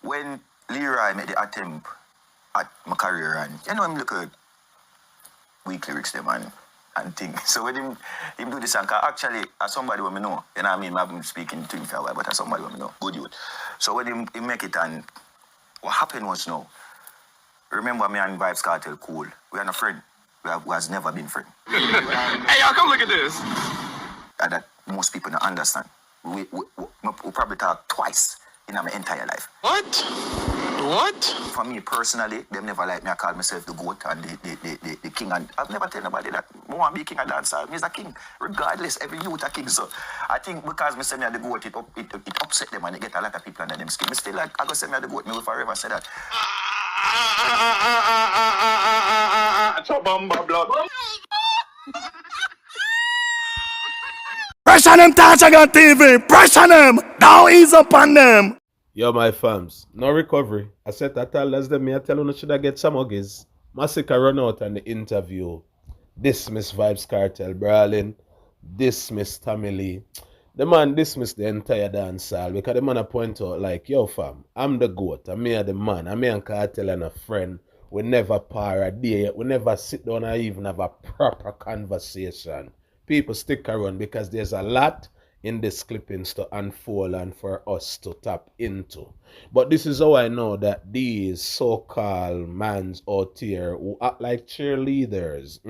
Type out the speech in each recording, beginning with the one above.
when Leroy made the attempt at my career, and you know him look at weak lyrics them and things. So when him do this song, actually as somebody when me know, you know what I mean, I've been speaking to him for a while, but as somebody when me know, good youth. So when he make it, and what happened was now, remember me and Vybz Kartel cool. We are not friend. We has never been friend. Hey y'all, come look at this. And that most people don't understand. We probably talk twice in my entire life. What? For me personally, them never like me. I call myself the GOAT and the king. And I've never tell nobody that I want to be king of dancehall. Me's a king. Regardless, every youth a king. So I think because me say me are the GOAT, it upset them and it get a lot of people under them skin. Me still like, I go say me are the GOAT. Me will forever say that. Chobamba blood. Pressure them, Tawchagad TV! Pressure them! Now ease up on them! Yo, my fams, no recovery. I said that less than me. I tell you, should I get some huggies? Masicka run out on the interview. Dismiss Vybz Kartel brawling. Dismiss Tommy Lee. The man dismissed the entire dancehall because the man point out like, yo fam, I'm the GOAT. I'm here the man. I'm here and Kartel and a friend. We never par a day. We never sit down and even have a proper conversation. People stick around because there's a lot in this clippings to unfold and for us to tap into. But this is how I know that these so-called mans out here who act like cheerleaders,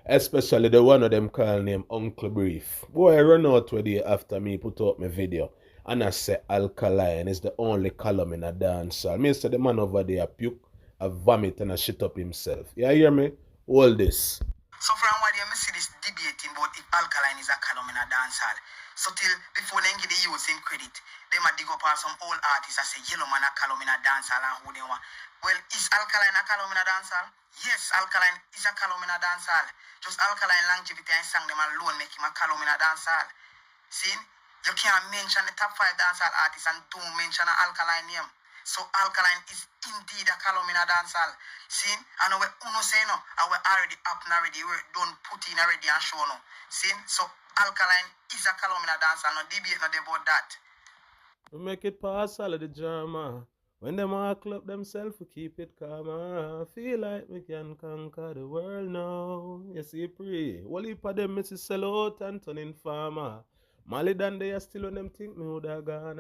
especially the one of them call name Uncle Brief. Boy, I run out with you after me put up my video and I say Alkaline is the only column in a dancehall. Me say the man over there puke, a vomit and a shit up himself. You hear me? Hold this. So from what you see this debating about if Alkaline is a column in a dancehall. So till before they give the youth him credit, they might dig up on some old artists and say Yellow Man a column in a dancehall and who they want. Well, is Alkaline a column in a dancehall? Yes, Alkaline is a column in a dancehall. Just Alkaline longevity and sang them alone make him a column in a dancehall. See? You can't mention the top 5 dancehall artists and don't mention an Alkaline name. So Alkaline is indeed a column in a dancehall. See, I know what Uno say no, and we're already up and already, we're done put in already and show no. See, so Alkaline is a column in a dancehall, no debate no about that. We make it pass all of the drama. When them all club themselves, we keep it calm. I feel like we can conquer the world now. You see, pre. What heap of them misses sell out and turn in farmer. Mali than they are still on them think me would have gone.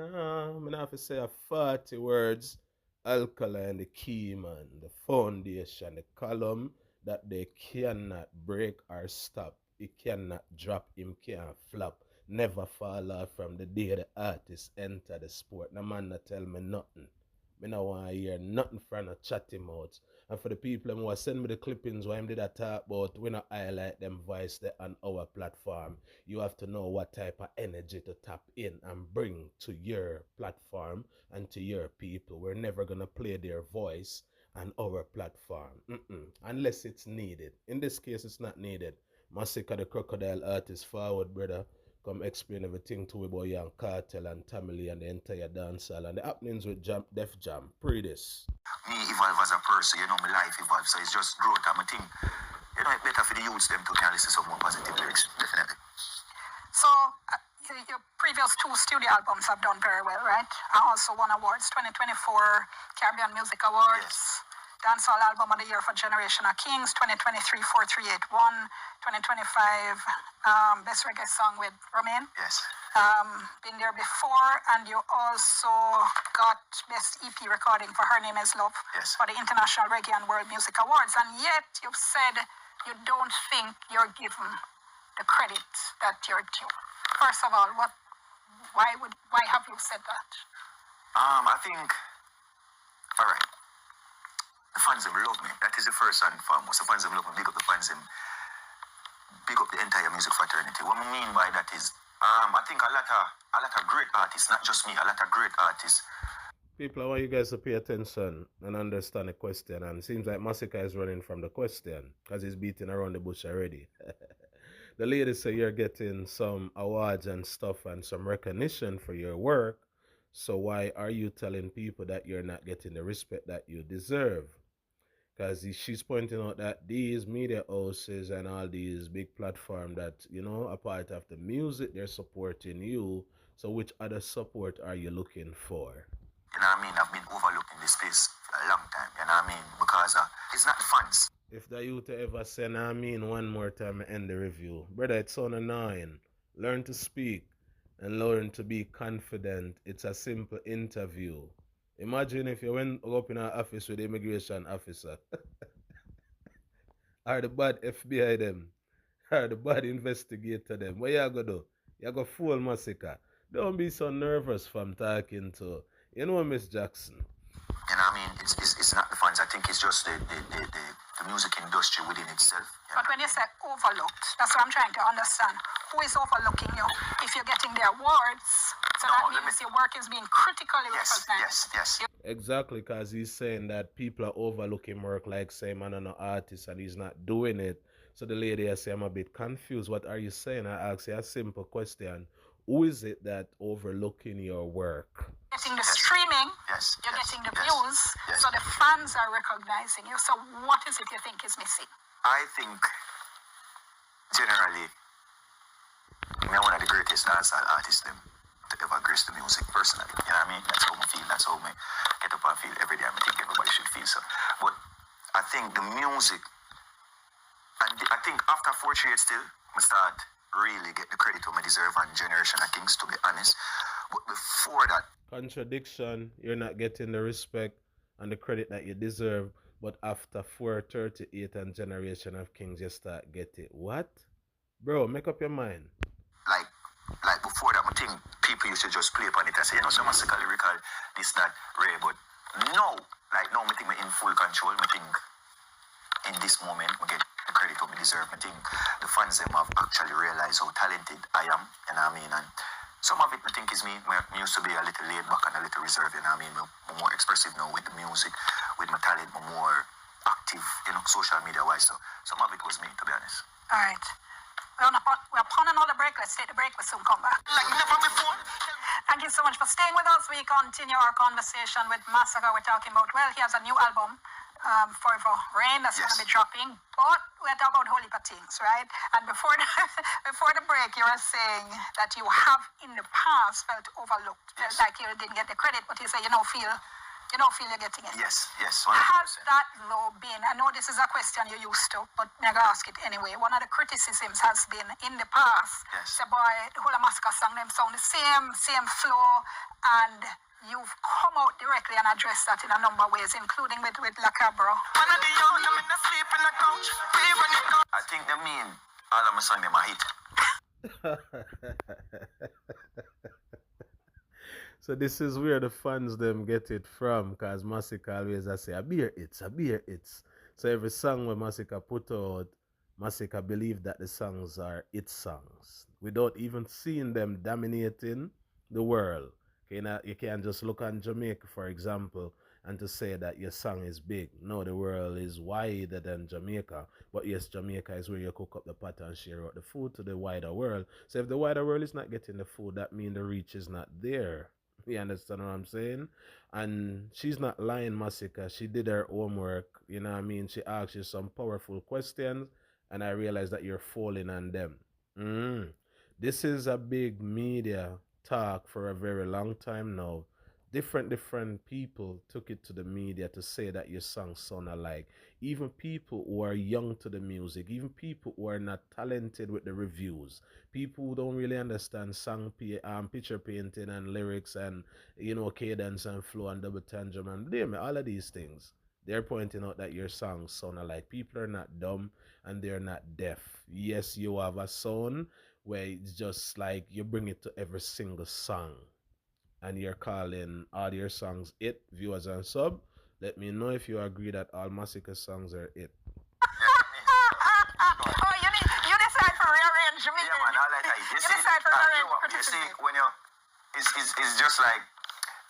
Me have to say a 40 words. Alkaline, the key man, the foundation, the column that they cannot break or stop. It cannot drop, him can't flop. Never fall off from the day the artist enter the sport. No man not tell me nothing. Me no want to hear nothing from a chatty mouth. And for the people who send me the clippings where I did a talk about, we not highlight them voice there on our platform. You have to know what type of energy to tap in and bring to your platform and to your people. We're never going to play their voice on our platform. Unless it's needed. In this case, it's not needed. Masicka the crocodile artist forward, brother. Come explain everything to about young Kartel and Tamale and the entire dancehall and the happenings with Def Jam. Pre this. Me evolve as a person, you know, my life evolve, so it's just growth and my thing. You know, it's better for the youths them to can listen to some more positive lyrics, definitely. So, your previous 2 studio albums have done very well, right? I also won awards, 2024 Caribbean Music Awards. Yes. Dancehall Album of the Year for Generation of Kings, 2023 4381, 2025 Best Reggae Song with Romain. Yes. Been there before, and you also got Best EP Recording for Her Name Is Love. Yes. For the International Reggae and World Music Awards, and yet you've said you don't think you're given the credit that you're due. First of all, why have you said that? I think, all right. The fans them love me. That is the first and foremost. The fans them love me. Big up the fans them. Big up the entire music fraternity. What I mean by that is, I think a lot of great artists, not just me, a lot of great artists. People, I want you guys to pay attention and understand the question. And it seems like Masicka is running from the question because he's beating around the bush already. The ladies say you're getting some awards and stuff and some recognition for your work. So why are you telling people that you're not getting the respect that you deserve? Because she's pointing out that these media houses and all these big platforms that, you know, a part of the music, they're supporting you. So which other support are you looking for? you know what I mean, have been overlooked in this space for a long time, you know what I mean, because it's not the fans. If the youth ever say, nah, I mean, one more time, I end the review. Brother, it's on annoying. Learn to speak and learn to be confident. It's a simple interview. Imagine if you went up in an office with the immigration officer. Or the bad FBI them. Or the bad investigator them. What you gonna do? You gonna fool Masicka. Don't be so nervous from talking to, you know, Miss Jackson. You know what I mean? It's not the fans. I think it's just the music industry within itself. But when you say overlooked, that's what I'm trying to understand. Who is overlooking you? If you're getting the awards, so No, that means your work is being critically represented. Yes. Exactly, because he's saying that people are overlooking work, like say man an artist and he's not doing it. So the lady I say, I'm a bit confused. What are you saying? I ask you a simple question. Who is it that overlooking your work? Getting the streaming, you're getting the views, so the fans are recognizing you. So what is it you think is missing? I think generally I'm one of the greatest dancehall artists them to ever grace the music personally. You know what I mean? That's how I feel. That's how I get up and feel every day. I think everybody should feel so. But I think the music, and I think after 4 years still, I start really get the credit to me deserve and Generation of Kings, to be honest. But before that, contradiction, you're not getting the respect and the credit that you deserve, but after 438 and Generation of Kings, you start getting what? Bro, make up your mind. Like before that, I think people used to just play upon it and say, you know, so Masicka, Lyrical, this, that, Ray, but no, like now I think I'm in full control. I think in this moment, I get the credit to me deserve. I think the fans them have actually realized how talented I am, you know what I mean, and some of it I think is me. I used to be a little laid back and a little reserved, you know what I mean. I'm more expressive now with the music, with my talent. I'm more active, you know, social media wise. So some of it was me, to be honest. All right. We're upon another break. Let's take the break. We'll soon come back. Like never before. Thank you so much for staying with us. We continue our conversation with Masicka. We're talking about, well, he has a new album, Forever Rain, that's going to be dropping. But we're talking about whole heap of things, right? And before the break, you were saying that you have in the past felt overlooked, felt like you didn't get the credit, but you say you don't feel you're getting it. Yes, 100%. Has that though been, I know this is a question you're used to, but I'm going to ask it anyway. One of the criticisms has been in the past, say boy, the whole of Masicka song them sound the same flow, and you've come out directly and addressed that in a number of ways, including with La Cabra. I think they mean all of my songs them a hit. So this is where the fans them get it from, because Masicka always say, a beer it's. So every song when Masicka put out, Masicka believe that the songs are its songs, without even seeing them dominating the world. You can't just look on Jamaica, for example, and to say that your song is big. No, the world is wider than Jamaica. But yes, Jamaica is where you cook up the pot and share out the food to the wider world. So if the wider world is not getting the food, that means the reach is not there. You understand what I'm saying? And she's not lying, Masicka. She did her homework. You know what I mean? She asked you some powerful questions, and I realized that you're falling on them. This is a big media talk for a very long time now. Different people took it to the media to say that your songs sound alike. Even people who are young to the music, even people who are not talented with the reviews, people who don't really understand picture painting and lyrics and, you know, cadence and flow and double tantrum and all of these things. They're pointing out that your songs sound alike. People are not dumb and they're not deaf. Yes, you have a sound where it's just like you bring it to every single song. And you're calling all your songs it, viewers and sub. Let me know if you agree that all Masicka songs are it. Oh, you decide for rearrange me. Yeah, man, I like that. You decide for rearrange. You see, when it's just like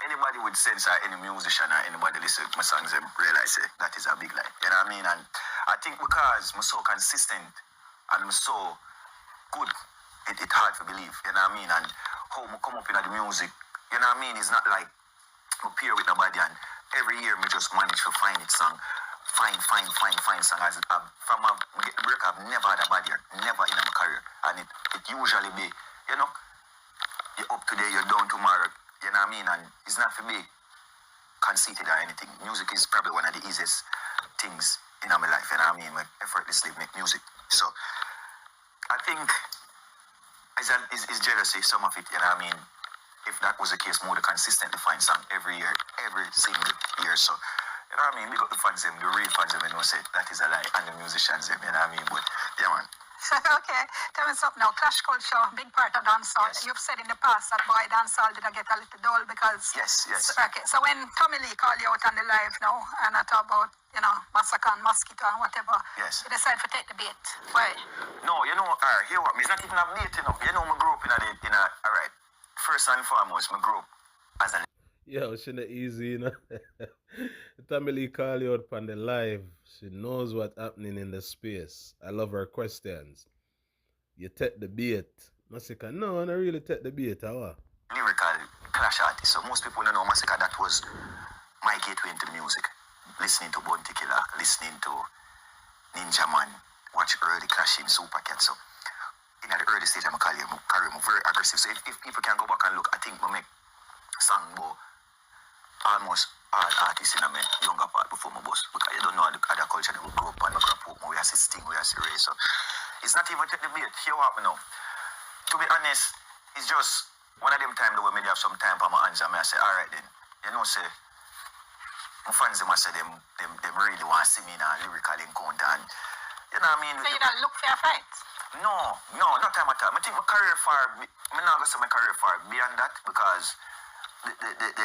anybody with sense or any musician or anybody listen to my songs and realize that is a big lie. You know what I mean? And I think because I'm so consistent and I'm so good, it's hard to believe. You know what I mean? And how I come up in the music, you know what I mean? It's not like I pair with nobody and every year I just manage to find it song. Find song. As from I get the break, I've never had a bad year. Never in my career. And it usually be, you know, you're up today, you're down tomorrow. You know what I mean? And it's not for me. conceited or anything. Music is probably one of the easiest things in my life, and I mean, I effortlessly make music. So I think it's jealousy, some of it, and I mean, if that was the case, more to consistently find song every year, every single year. So, you know what I mean? We got the fans them, the real fans them, and no say that is a lie, and the musicians them, you know what I mean? But yeah, man. Okay, tell me something now. Clash culture, big part of dancehall. Yes. You've said in the past that boy dancehall did I get a little dull because... Yes. Okay, so when Tommy Lee called you out on the live now, and I talk about, you know, Masicka and Mosquito and whatever, Yes. you decide to take the bait. Why? No, you know, here what, it's not even a bait, you know. You know, I grew up all right, first and foremost, I grew up as a... Yo, she not easy, you know. Tommy Lee call you out on the live. She knows what's happening in the space. I love her questions. You take the bait. Masicka, no, I don't really take the bait, how? Lyrical clash artist. So most people don't know Masicka. That was my gateway into music. Listening to Bounty Killer, listening to Ninja Man, watch early clashing Super Cat. So in the early stage of my career, I'm very aggressive. So if people can go back and look, I think I make song about almost all artists in my younger part before my boss. Because you don't know the other culture that we grew up and we grew up, we have Sting, we have Ray. So it's not even take the bait. Hear what me now. To be honest, it's just one of them times where maybe have some time for my hands and I say, all right then, you know, say, my fans them I say them really want to see me in a lyrical encounter, and you know what I mean? So you don't look for your fights? No, not time at all. I think my career far, I'm not going to say my career far beyond that, because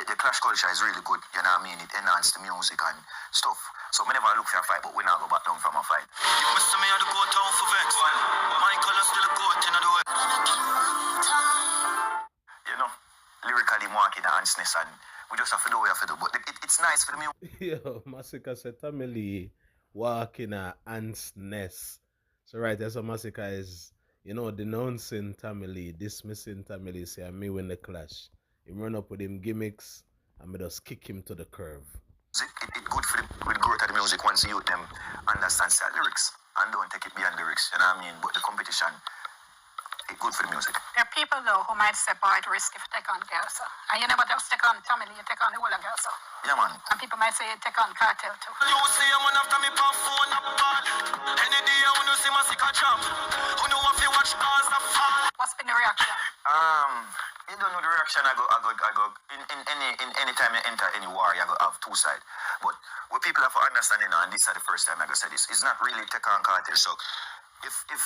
the clash culture is really good, you know what I mean? It enhances the music and stuff. So I never look for a fight, but we now go back down from a fight. You must me how to go down for Vex. My color still a goat in the way. You know, lyrically marking the ansness, and we just have to do what we have to do. But it's nice for the music. Yo, Masicka said Tommy Lee walking a ant's nest. So right, that's what Masicka is, you know, denouncing Tommy Lee, dismissing Tommy Lee, say me win the clash. He run up with him gimmicks and me just kick him to the curve. It's good for the growth of the music once you them understand the lyrics and don't take it beyond lyrics, you know what I mean? But the competition, it's good for the music. There are people though who might say, boy, it's risky to take on Gaza. And you never just take on Tommy Lee, you take on the whole of Gaza. Yeah, man. And people might say you take on Kartel too. You see a man after me pop phone up bad. Any day I wanna see Masicka jump. Who know if you watch Gaza fall. What's been the reaction? You don't know the reaction. I go. In any time you enter any war, you go have two sides. But what people have to understand, you know, and this is the first time I go say this, it's not really take on Kartel. So if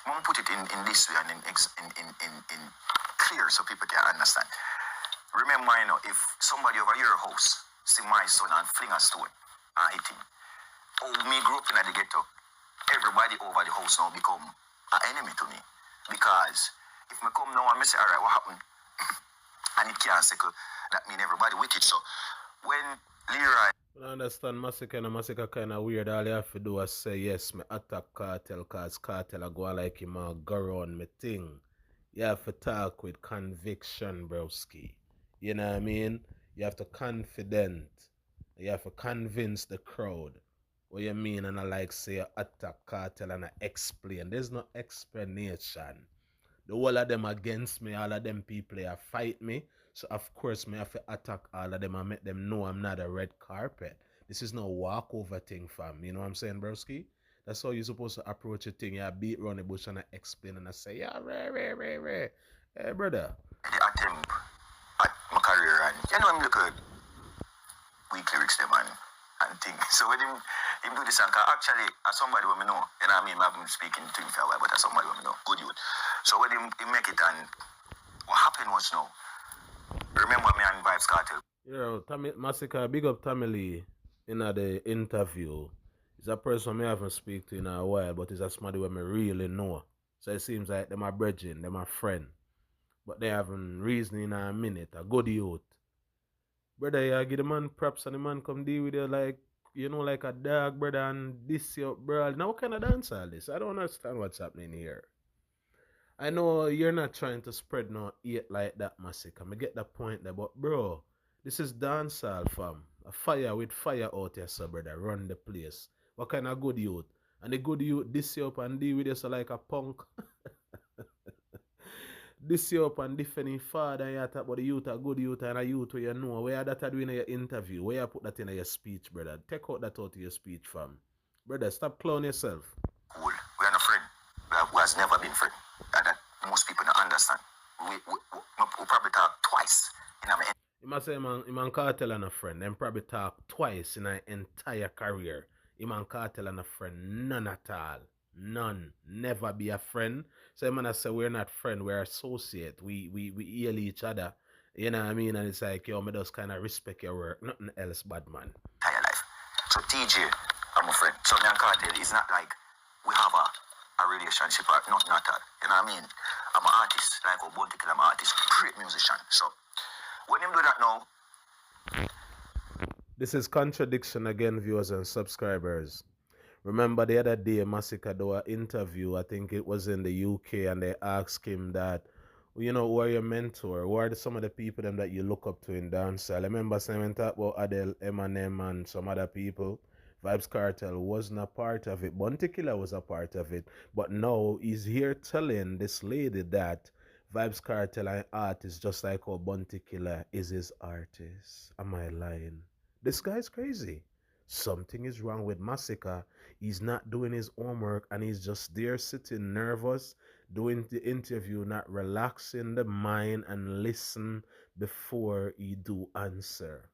I'm put it in this way and in clear so people can understand. Remember, you know, if somebody over your house see my son and fling a stone and hit him, me grew up in the ghetto, everybody over the house now become an enemy to me. Because if me come now and me say, all right, what happened? And it can't settle, that mean everybody wicked. So when Leroy... I understand Masicka kind of weird. All you have to do is say, yes, me attack Kartel, because Kartel I go like him and go around me thing. You have to talk with conviction, broski. You know what I mean? You have to confident. You have to convince the crowd what you mean, and I like say attack Kartel and I explain. There's no explanation. The whole of them against me, all of them people they fight me. So of course me have to attack all of them and make them know I'm not a red carpet. This is no walkover thing, fam. You know what I'm saying, broski? That's how you're supposed to approach a thing. You beat around the bush and I explain and I say, yeah, Ray. Hey, brother. The attempt at my career, and you know, I'm looking weak lyrics them and things. So when him do this, and actually, as somebody who me know, you know what I mean, I've been speaking to him for a while, but as somebody who me know, good youth. So when him make it, and what happened was now, remember me and Vybz Kartel. Yo, Masicka, big up Tommy Lee in the interview. He's a person I haven't speak to in a while, but he's a somebody who me really know. So it seems like they're my brethren, they're my friend. But they haven't reason in a minute, a good youth. Brother, you give the man props and the man come deal with you like, you know, like a dog, brother, and this your bro. Now what kind of dance all this? I don't understand what's happening here. I know you're not trying to spread no hate like that, Masicka. I get the point there, but bro, this is dancehall, fam. A fire with fire out here, so brother, run the place. What kind of good youth? And the good youth diss you up and deal with you so like a punk. this you up and defending father and you talk about the youth, a good youth and a youth where you know. Where that are doing in your interview, where you put that in your speech, brother. Take out that out of your speech, fam. Brother, stop clowning yourself. Cool. We are not friend. We has never been friend. And that most people don't understand. We probably talk twice in our He must say man Kartel and a friend. Them probably talk twice in an entire career. Man Kartel and a friend. None at all. None. Never be a friend. So man I say we're not friends, we're associate. We heal each other. You know what I mean? And it's like, yo, me just kind of respect your work. Nothing else, bad man. Entire life. So TJ, I'm a friend. So me and Kartel, it's not like we have a relationship or nothing at all. You know what I mean? I'm an artist, like a Bounty Killer, I'm an artist, great musician. So when him do that now, This is contradiction again, viewers and subscribers. Remember the other day, Masicka do an interview, I think it was in the UK, and they asked him that, you know, who are your mentor? Who are some of the people them that you look up to in dancehall? I remember saying talk about Adele, Eminem, and some other people. Vybz Kartel wasn't a part of it. Bounty Killer was a part of it. But now he's here telling this lady that Vybz Kartel an artist just like how Bounty Killer is his artist. Am I lying? This guy's crazy. Something is wrong with Masicka. He's not doing his homework and he's just there sitting nervous, doing the interview, not relaxing the mind and listen before you do answer.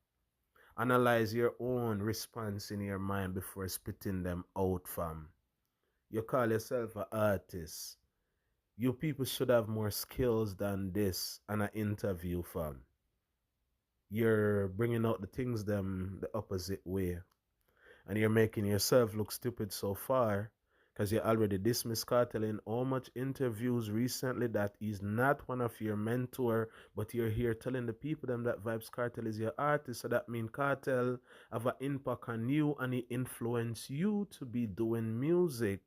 Analyze your own response in your mind before spitting them out, fam. You call yourself an artist. You people should have more skills than this and an interview, fam. You're bringing out the things them the opposite way. And you're making yourself look stupid so far because you already dismissed Kartel in how much interviews recently that he's not one of your mentor, but you're here telling the people them that Vybz Kartel is your artist. So that means Kartel have an impact on you and he influence you to be doing music.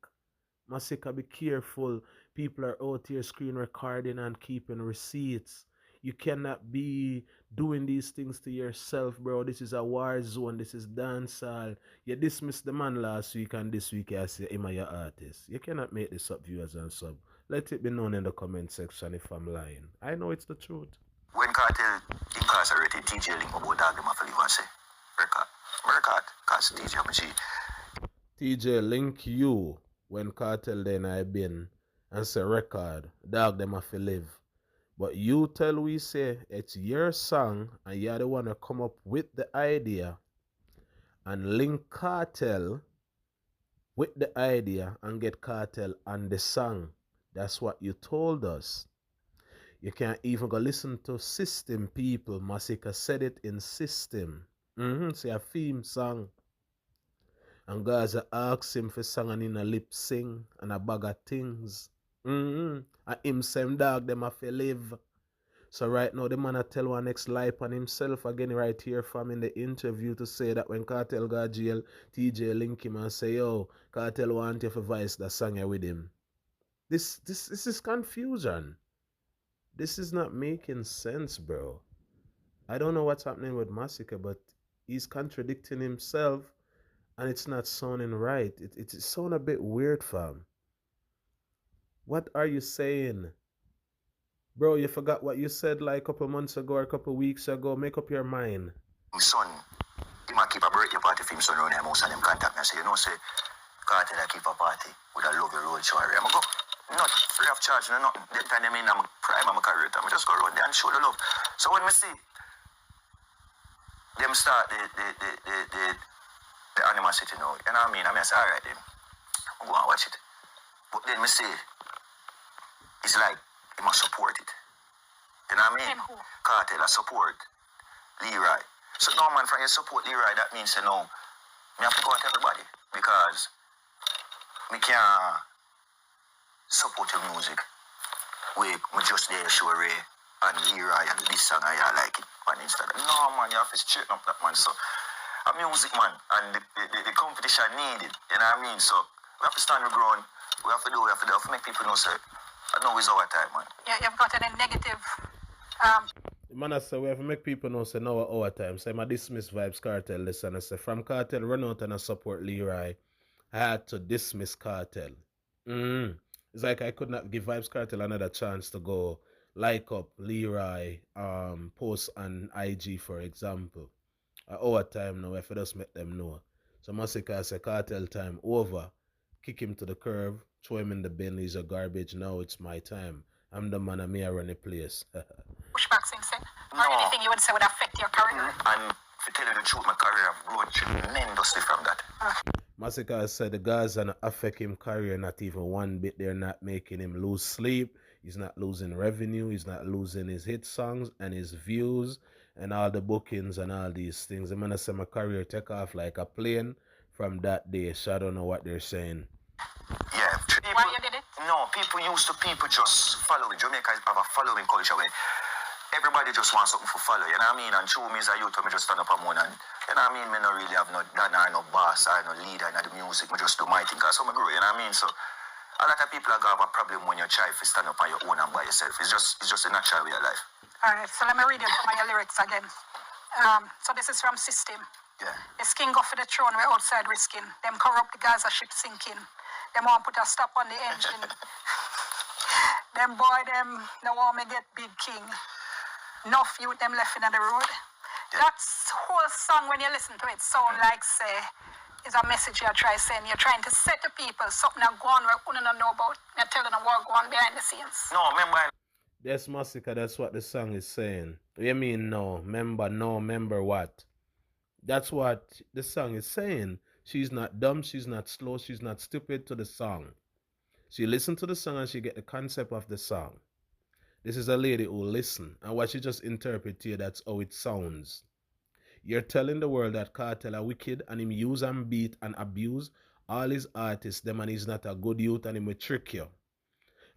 Masicka, be careful. People are out here screen recording and keeping receipts. You cannot be doing these things to yourself, bro. This is a war zone. This is dancehall. You dismissed the man last week and this week you say him your artist. You cannot make this up, viewers and sub. Let it be known in the comment section if I'm lying. I know it's the truth. when Kartel incarcerated, TJ link about dog them have to leave and say, record, cause TJ up G. TJ link you when Kartel then I been and say record, dog them have to live. But you tell we say it's your song and you're the one to come up with the idea and link Kartel with the idea and get Kartel on the song. That's what you told us. You can't even go listen to System people. Masicka said it in System. Say a theme song. And Gaza asked him for singing in a lip sing and a bag of things. And him same dog them have to live. So right now the man a tell one next life on himself again right here from in the interview to say that when Kartel got jail, TJ link him and say, yo, Kartel want you for voice that song with him. This is confusion. This is not making sense, bro. I don't know what's happening with Masicka, but he's contradicting himself and it's not sounding right. It sound a bit weird, fam. What are you saying? Bro, you forgot what you said like a couple months ago or a couple weeks ago. Make up your mind. My son, he might keep a birthday party for him son around here. Most of them contact me and say, you know, say, Kartel I keep a party with a lovely road show. I'm go, not free of charge, no nothing. That time I'm in my prime of my career. I just go around there and show the love. So when we see them start the animosity now, you know what I mean? I say, all right then, I'll go and watch it. But then me say, it's like, he must support it. You know what I mean? Kartel I support Leroy. So no man, from you support Leroy, that means you know, me have to go at everybody. Because me can't support your music. We just there show Ray and Leroy and this song I like it on Instagram. No man, you have to straighten up that man. So a music man and the competition needed. You know what I mean? So we have to stand the ground. We have to do, we have to make people know, say, I know it's our time, man. Yeah, you've got any negative. The man I say we have to make people know say now our time. So I dismiss Vybz Kartel this and I say from Kartel run out and I support Leroy. I had to dismiss Kartel. It's like I could not give Vybz Kartel another chance to go like up Leroy post on IG, for example. At our time now, if I just make them know. So Masicka say Kartel time over. Kick him to the curb, throw him in the bin, he's a garbage. Now it's my time. I'm the man, I'm here run the place. Pushbacks in say, or No. anything you would say would affect your career. And to tell you the truth, my career have grown tremendously from that. Masicka said the Gaza not affect him career not even one bit. They're not making him lose sleep. He's not losing revenue. He's not losing his hit songs and his views and all the bookings and all these things. I'm gonna say my career take off like a plane from that day. So I don't know what they're saying. Yeah. Why you did it? No, people just follow it. Jamaica have a following culture where everybody just wants something for follow, you know what I mean? And true me as a youth, me just stand up a moon and, you know what I mean? Me not really have no dad or no boss or no leader in the music. Me just do my thing because I'm a grow, you know what I mean? So a lot of people are gonna have a problem when you try to stand up on your own and by yourself. It's just a natural way of life. Alright, so let me read some of your lyrics again. So this is from System. Yeah. The king go for the throne, we're outside risking. Them corrupt the Gaza ship sinking. Them want put a stop on the engine. Them boy, them no want me get big king. Enough youth them left in the road. That's whole song when you listen to it sound like say is a message you're trying to send. You're trying to say to people something that go on where you don't know about. You're telling them what go on behind the scenes. No, remember. That's Masicka, that's what the song is saying. What do you mean no? Remember what? That's what the song is saying. She's not dumb, she's not slow, she's not stupid to the song. She listen to the song and she get the concept of the song. This is a lady who listen, and what she just interpret here, that's how it sounds. You're telling the world that Kartel are wicked and him use and beat and abuse all his artists, them, and he's not a good youth and him will trick you.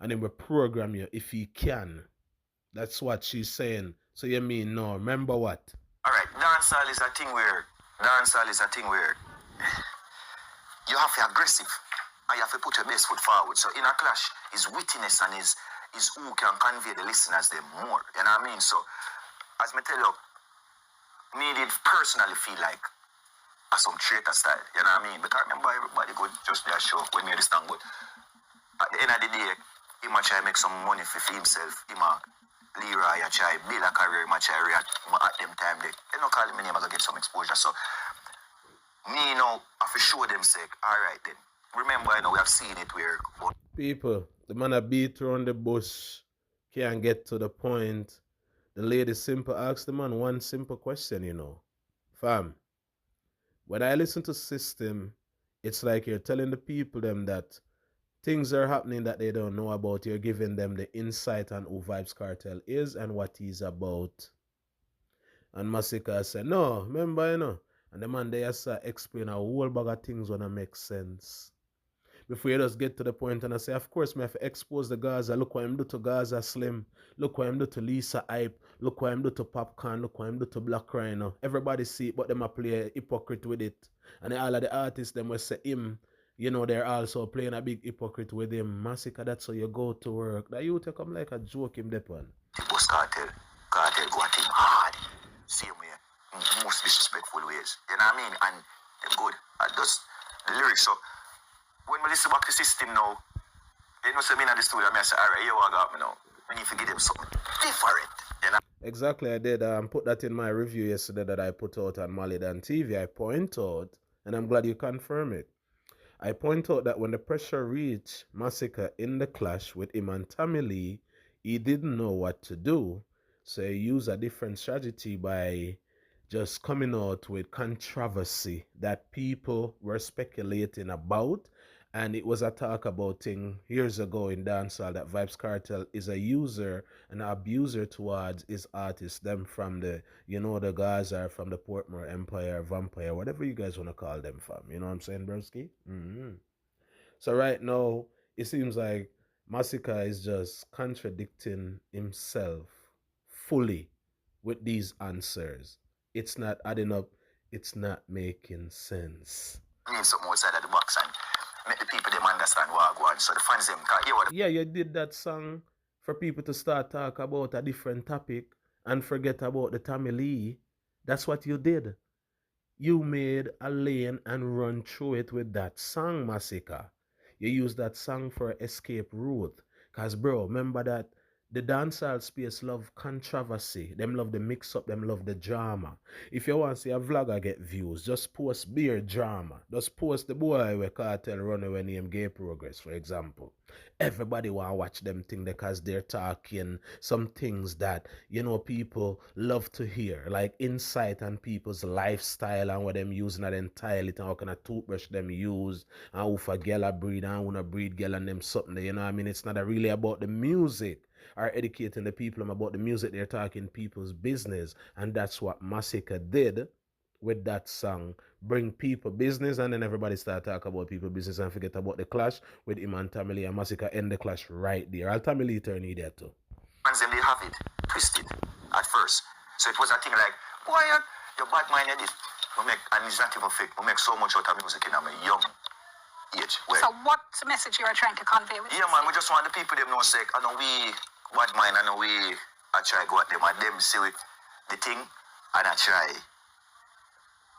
And him will program you if he can. That's what she's saying. So you mean no, remember what? Alright, dancehall is a thing where you have to be aggressive and you have to put your best foot forward. So in a clash, his wittiness and his who can convey the listeners them more. You know what I mean? So as me tell you, me did personally feel like some traitor style. You know what I mean? Because remember everybody go just do a show when me understand, but at the end of the day, he might try to make some money for himself. He might Leroy try build a career, he might try react at them time they don't call him name, I get some exposure. So me now I have to show them say, alright then. Remember, you know, we have seen it where people, the man a beat around the bush can't get to the point. The lady simple asked the man one simple question, you know. Fam, when I listen to System, it's like you're telling the people them that things are happening that they don't know about. You're giving them the insight on who Vybz Kartel is and what he's about. And Masicka said, no, remember, you know. And the man there explain a whole bag of things when it makes sense. Before you just get to the point and I say, of course, me have to expose the Gaza. Look what him do to Gaza Slim. Look what him do to Lisa Hype. Look what him do to Popcorn. Look what him do to Black Rhino. Everybody see it, but them a play a hypocrite with it. And all of the artists, them will say him, you know, they're also playing a big hypocrite with him. Masicka, that's how you go to work. That you take him like a joke him depon. it was Kartel go at him hard. Same way. In most disrespectful ways. You know what I mean? And they're good. And just the lyrics. So when we listen back to System now, you know, so me in the studio, I say, alright, you walk out me now. We need to give them something different. You know? Exactly, I did put that in my review yesterday that I put out on Malidan TV. I point out, and I'm glad you confirm it. I point out that when the pressure reached Masicka in the clash with him and Tommy Lee, he didn't know what to do. So he used a different strategy by just coming out with controversy that people were speculating about. And it was a talk about thing years ago in dancehall that Vybz Kartel is a user and an abuser towards his artists, them from the, you know, the Gaza, from the Portmore Empire, Vampire, whatever you guys want to call them from. You know what I'm saying, broski? So right now, it seems like Masicka is just contradicting himself fully with these answers. It's not adding up. It's not making sense. I mean something outside of the box and make the people them understand what I want. So the fans them can hear what Yeah, you did that song for people to start talk about a different topic and forget about the Tommy Lee. That's what you did. You made a lane and run through it with that song, Masicka. You used that song for escape route. Because, bro, remember that The dancehall space love controversy. Them love the mix up. Them love the drama. If you want to see a vlogger get views, just post beer drama. Just post the boy where Kartel run when him gay progress, for example. Everybody want to watch them thing because they're talking some things that, people love to hear. Like insight on people's lifestyle and what them using that entirely. And how kind of toothbrush them use. And who for girl a breed and who not breed girl and them something. You know what I mean? It's not really about the music. Are educating the people about the music. They're talking people's business, and that's what Masicka did with that song. Bring people business, and then everybody start talking about people business and forget about the clash with him and Tamili, and Masicka end the clash right there. I'll Tamili turn there too. And then they have it twisted at first. So it was a thing like, boy, you're bad minded. And it's not even fake. We make so much out of music in a young age. Well, So what message you are trying to convey with yeah, this? man, we just want the people them know say, I know we bad mind, I know we I try go at them and them see it, the thing and I try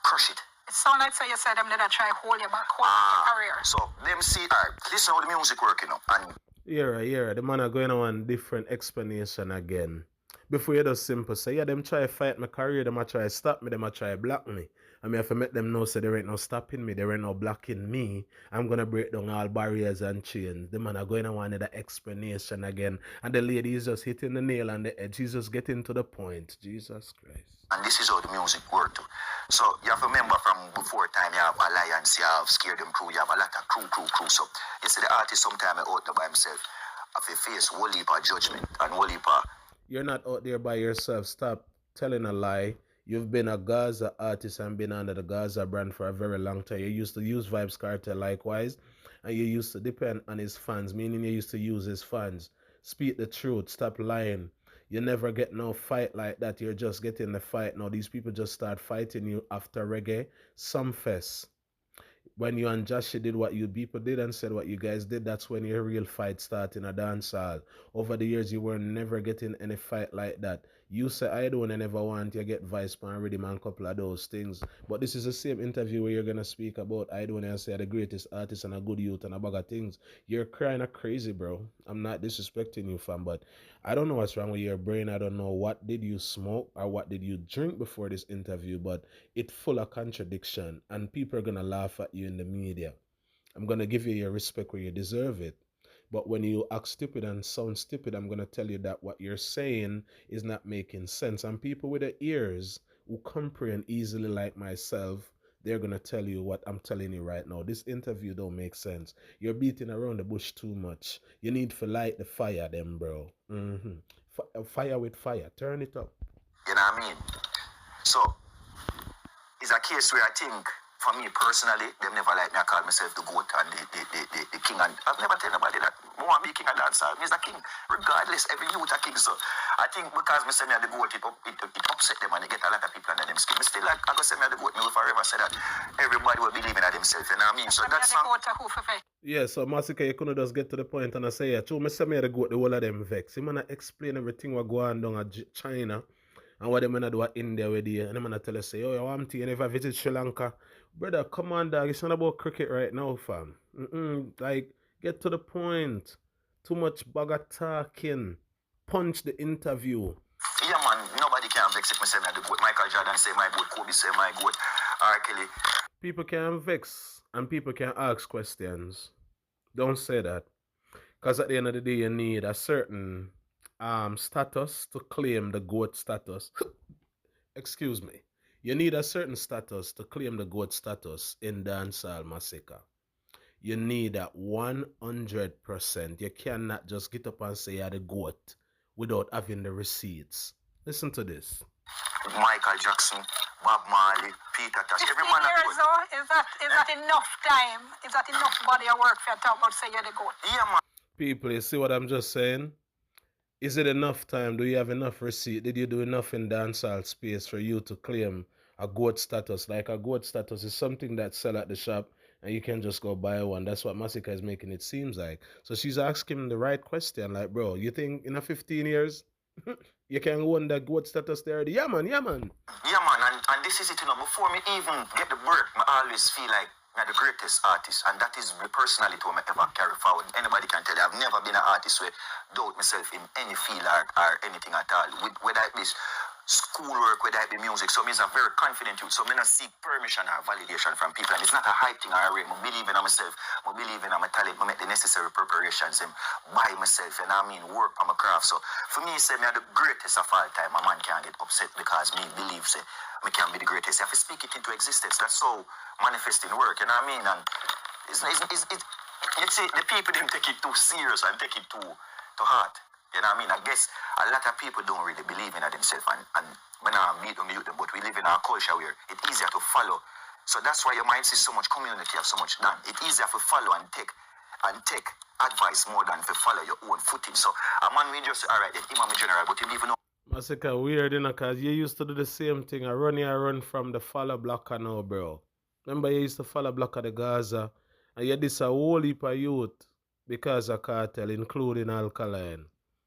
crush it. It sounds like so you said them did I try hold you back, hold your career. So them see listen how the music working and Yeah. The man are going on different explanation again. Before you just simple say, yeah, them try fight my career, them a try stop me, them a try block me. I mean, if I make them know, say there ain't no stopping me, there ain't no blocking me, I'm gonna break down all barriers and chains. The man are going to want another explanation again. And the lady is just hitting the nail on the edge. He's just getting to the point. Jesus Christ. and this is how the music work too. So you have to remember from before time you have alliance, you have scare them crew, you have a lot of crew. So you see the artist sometimes out there by himself. Have a face whole heap of judgment and whole heap of You're not out there by yourself. Stop telling a lie. You've been a Gaza artist and been under the Gaza brand for a very long time. You used to use Vybz Kartel likewise, and you used to depend on his fans, meaning you used to use his fans. Speak the truth. Stop lying. You never get no fight like that. You're just getting the fight. Now these people just start fighting you after reggae. Some fest. When you and Joshie did what you people did and said what you guys did, that's when your real fight started in a dance hall. Over the years, you were never getting any fight like that. You say, I don't never want you get Vice Pan, Rhythm and a couple of those things. But this is the same interview where you're going to speak about I don't and say the greatest artist and a good youth and a bag of things. You're crying crazy, bro. I'm not disrespecting you, fam, but I don't know what's wrong with your brain. I don't know what did you smoke or what did you drink before this interview, but it's full of contradiction and people are going to laugh at you in the media. I'm going to give you your respect where you deserve it. But when you act stupid and sound stupid, I'm going to tell you that what you're saying is not making sense. And people with their ears who comprehend easily like myself, they're going to tell you what I'm telling you right now. This interview don't make sense. You're beating around the bush too much. You need to light the fire then, bro. Fire with fire. Turn it up. you know what I mean? So it's a case where I think for me personally, them never like me. I call myself the goat and the king. And I've never tell nobody that I want to be king of dancehall. I'm the king, regardless. Every youth a king. So I think because me say me the goat, it upset them and they get a lot of people under them skin. Me still like, I go say me the goat. Me will forever say that everybody will believe in themselves. You know what I mean? So that's yeah, so Masicka, you couldn't just get to the point and I say, yeah, true, me say me the goat, the whole of them vex. You man explain everything what go on down at China and what them do at India with you. And them man tell us, say, oh, you want to, and if I visit Sri Lanka, brother, come on, dog, it's not about cricket right now, fam. Like, get to the point. Too much bag of talking. Punch the interview. yeah, man, nobody can vex if me say me the goat. Michael Jordan say my goat, Kobe say my goat, R. Kelly. People can vex and people can ask questions. Don't say that. Because at the end of the day, you need a certain status to claim the GOAT status. Excuse me. You need a certain status to claim the GOAT status in dancehall, Masicka. You need that 100%. You cannot just get up and say you're the GOAT without having the receipts. Listen to this. Michael Jackson, Bob Marley, Peter Tosh, every 15 man years that though, is that enough time? Is that enough body of work for you to talk about say you're the goat? yeah, man. People, you see what I'm just saying? Is it enough time? Do you have enough receipt? Did you do enough in dancehall space for you to claim a GOAT status? Like a GOAT status is something that sell at the shop and you can just go buy one. That's what Masicka is making it seems like. So she's asking the right question. Like, bro, you think in a 15 years you can go on that GOAT status there? Yeah, man. Yeah, man, and this is it, you know, before me even get the work, I always feel like I'm the greatest artist, and that is the personality I ever carry forward. Anybody can tell you, I've never been an artist where doubt myself in any field or anything at all. Whether it be schoolwork, whether it be music. So I'm very confident youth. So I don't seek permission or validation from people. And it's not a hype thing or a rate. I believe in myself. I believe in my talent. I make the necessary preparations by myself. And I mean, work on my craft. So for me, say, I'm the greatest of all time. A man can't get upset because me believe, say, I can be the greatest. You have to speak it into existence. That's how manifesting work. You know what I mean? And it's the people didn't take it too serious and take it too heart. You know what I mean? I guess a lot of people don't really believe in it themselves, and when I meet them, but we live in our culture where it's easier to follow. So that's why you might see so much community have so much done. It's easier to follow and take advice more than to follow your own footing. So a man we just alright, then him and me general, but him even know. Masicka, weird, you know, because you used to do the same thing. I run from the follow blocker now, bro. Remember you used to follow blocker the Gaza, and you this a whole heap of youth because of Kartel, including Alkaline.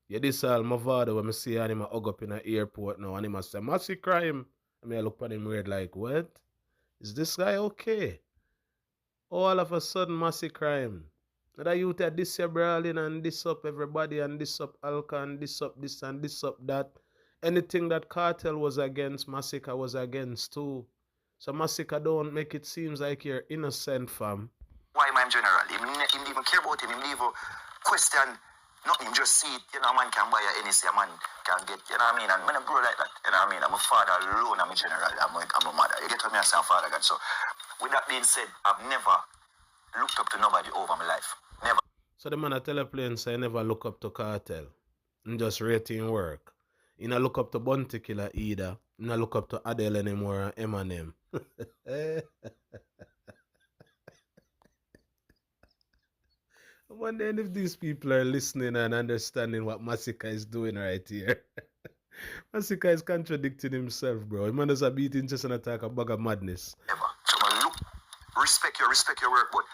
You this all my father when I see him hug up in the airport now, and he must say, Massive crime. I mean, I look at him weird like, what? Is this guy okay? All of a sudden, massive crime. That youth at this here brawling and this up everybody and this up Alka and this up this and this up that. Anything that Kartel was against, Masicka was against too. So Masicka don't make it seems like you're innocent, fam. Why am I general? He didn't even care about him. He didn't even question nothing. Just see it. You know, a man can buy a NSC, a man can get, you know what I mean? And when I grow like that, you know what I mean? I'm a father alone, I'm a general, I'm a mother. You get what me as a father, God. So with that being said, I've never looked up to nobody over my life. Never. So the man at teleplane say never look up to Kartel. And just rating work. You not look up to Bounty Killer either. You not look up to Adele anymore and Eminem. I'm wondering if these people are listening and understanding what Masicka is doing right here. Masicka is contradicting himself, bro. He man does a beating just and attack a bag of madness. Never. So I look, respect your work, but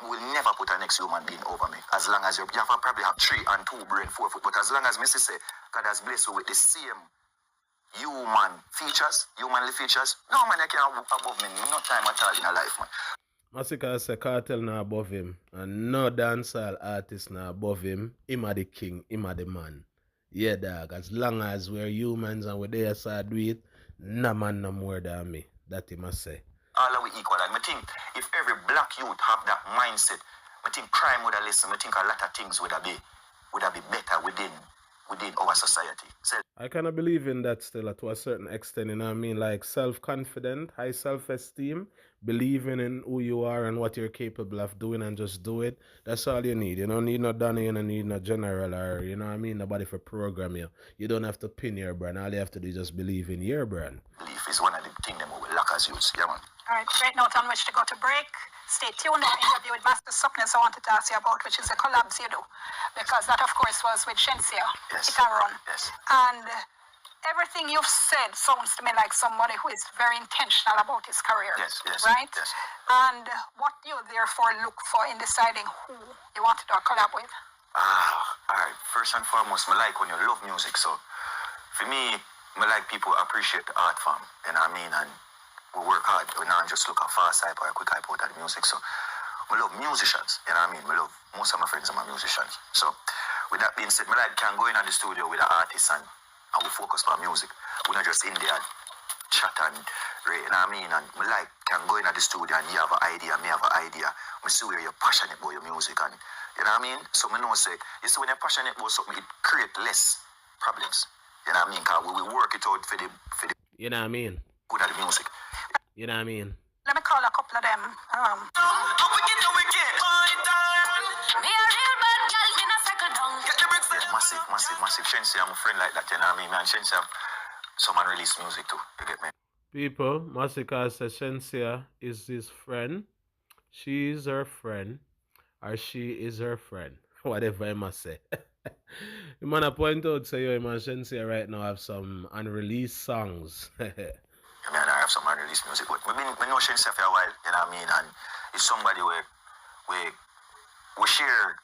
we will never put a next human being over me. As long as you have probably have 3 and 2 brain, 4 foot, but as long as Missy say, God has blessed you with the same humanly features, no man I can above me, no time at all in a life, man. Masicka say Kartel not above him, and no dancehall artist not above him. Him a the king, him a the man. Yeah, dog, as long as we're humans and we're there so do it, no man no more than me. That he must say. All are we equal, and I think if every black youth have that mindset, I think crime would have listened. I think a lot of things would have be better within our society. So, I kind of believe in that still to a certain extent, you know what I mean? Like self-confident, high self-esteem, believing in who you are and what you're capable of doing and just do it. That's all you need. You don't need no Donny, you don't need no general or, you know what I mean, nobody for program you. You don't have to pin your brand. All you have to do is just believe in your brand. Belief is one of the things that we lack as youths. Yeah, man. All right, great note on which to go to break. Stay tuned. Our interview with Master Sockness I wanted to ask you about, which is the collabs you do. Because that, of course, was with Shensia, Yes. Itaron. Yes. And everything you've said sounds to me like somebody who is very intentional about his career. Yes, right? yes. And what do you therefore look for in deciding who you want to do a collab with? All right. First and foremost, I like when you love music. So for me, I like people appreciate the art form. You know what I mean? And we work hard. We not just look at fast hype or a quick hype out of the music. So we love musicians. You know what I mean? We love most of my friends are my musicians. So with that being said, I like can go in the studio with an artist and we focus on music. We're not just in there chat and you know what I mean? And I like can go in the studio and you have an idea, me have an idea. We see where you're passionate about your music and you know what I mean? So I know say, you see when you're passionate about something, it creates less problems. You know what I mean? Because we work it out for the You know what I mean? good at the music. You know what I mean? Let me call a couple of them. Massive. Shensi, I'm a friend like that, you know what I mean? Man, Shensi have someone release music too, you get me? People, Masicka says Shensia is his friend. She is her friend. Or she is her friend. Whatever I must say. The man I point out say yo, man, Shensia right now have some unreleased songs. I mean, I have some unreleased music, but we know Shensi for a while, you know what I mean? And it's somebody where we share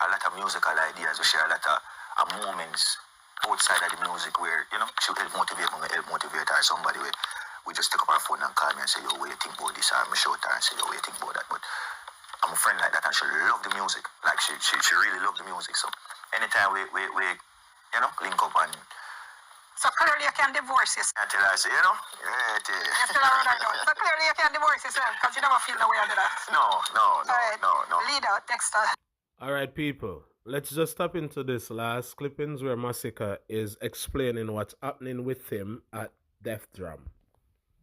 a lot of musical ideas, we share a lot of moments outside of the music where, you know, she will help motivate me, help motivate her, somebody where we just take up our phone and call me and say, yo, what you think about this? I'm shout her and say, yo, what you think about that? But I'm a friend like that and she love the music. Like she really love the music. So anytime we you know, link up and So clearly you can divorce yourself. I tell her, I say, you know, You tell her what I know. So clearly you can divorce yourself because you never feel the way I do that. no. All right. Lead out, Dexter. All right, people. Let's just step into this last clippings where Masicka is explaining what's happening with him at Def Drum.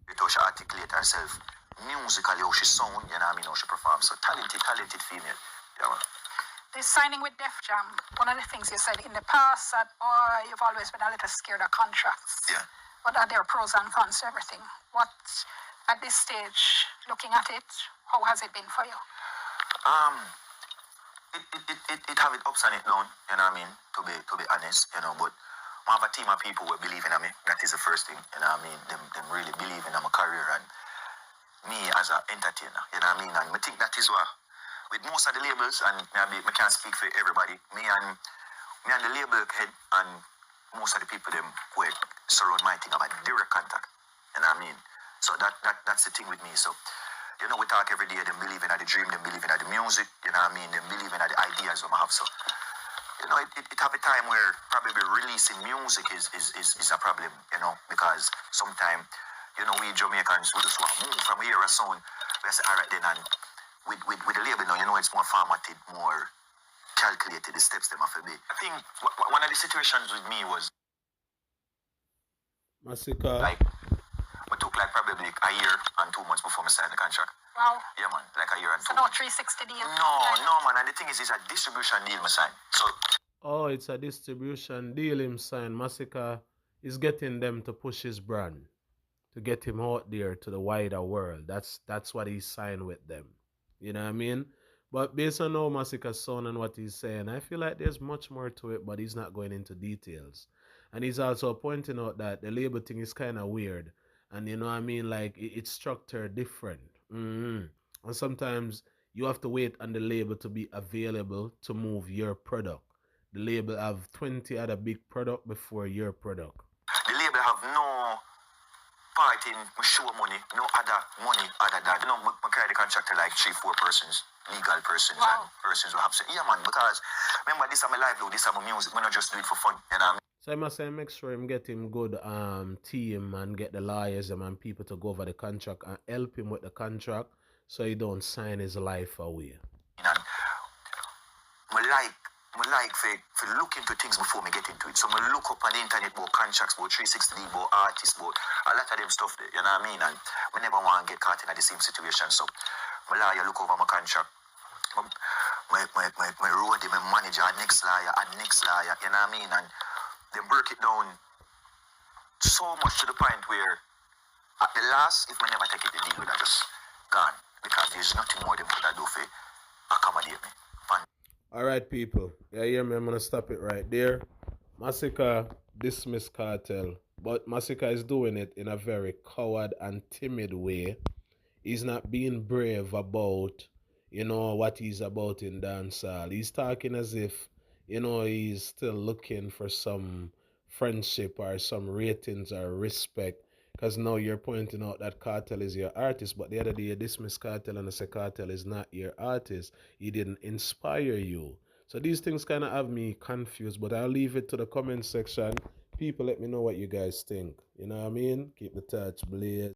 How she articulate herself musically, how she sound, you know what I mean, how she performs. So talented female. Yeah, man. This signing with Def Jam, one of the things you said in the past that, you've always been a little scared of contracts. Yeah. What are their pros and cons to everything? What, at this stage, looking at it, how has it been for you? It have it ups and it down, you know what I mean, to be honest, you know, but I have a team of people who believe in me. That is the first thing, you know what I mean, them really believe in my career and me as an entertainer, you know what I mean, and I think that is what, with most of the labels, and I can't speak for everybody, me and the label head and most of the people them who surround my thing about direct contact, you know what I mean, so that's the thing with me, so, you know, we talk every day, them believing in the dream, them believing in the music, you know what I mean, them believing in the ideas we have, so, you know, it have a time where probably releasing music is a problem, you know, because sometimes, you know, we Jamaicans, we just want to move from here and soon, we say, all right then, and with the label now, you know, it's more formatted, more calculated, the steps them have to be. I think one of the situations with me was, Masicka. like, we took like probably a year and 2 months before we signed the contract. Wow. Yeah, man, like a year and So 2 no months. 360 deal? No, man, and the thing is, it's a distribution deal we signed. So, Oh, it's a distribution deal him signed. Masicka is getting them to push his brand, to get him out there to the wider world. That's what he signed with them. You know what I mean? But based on how Masicka's sound and what he's saying, I feel like there's much more to it, but he's not going into details. And he's also pointing out that the label thing is kind of weird. And you know what I mean? Like, it's structured different. And sometimes you have to wait on the label to be available to move your product. The label have 20 other big product before your product. the label have no part in my show money, no other money other than, you know, I carry the contract to like 3-4 persons, legal persons, Wow. and persons who have said, yeah, man, because remember, this is my livelihood, this is my music, we not just do it for fun, you know what I mean? So I must say, make sure him get him good team and get the lawyers and people to go over the contract and help him with the contract so he don't sign his life away. And I like for look into things before me get into it. So I look up on the internet about contracts, about 360, about artists, about a lot of them stuff there, you know what I mean? And we never want to get caught in the same situation. So my lawyer look over my contract. My roadie, my manager, next lawyer, you know what I mean? And they break it down so much to the point where at the last, if we never take it, the deal would have just gone. Because there's nothing more than could I do for accommodate me. All right, people. Yeah, hear me? I'm going to stop it right there. Masicka dismissed Kartel, but Masicka is doing it in a very coward and timid way. He's not being brave about, you know, what he's about in dancehall. He's talking as if, you know, he's still looking for some friendship or some ratings or respect. Because now you're pointing out that Kartel is your artist, but the other day you dismissed Kartel and I said Kartel is not your artist. He didn't inspire you. So these things kind of have me confused, but I'll leave it to the comment section. People, let me know what you guys think. You know what I mean? Keep the touch, blaze.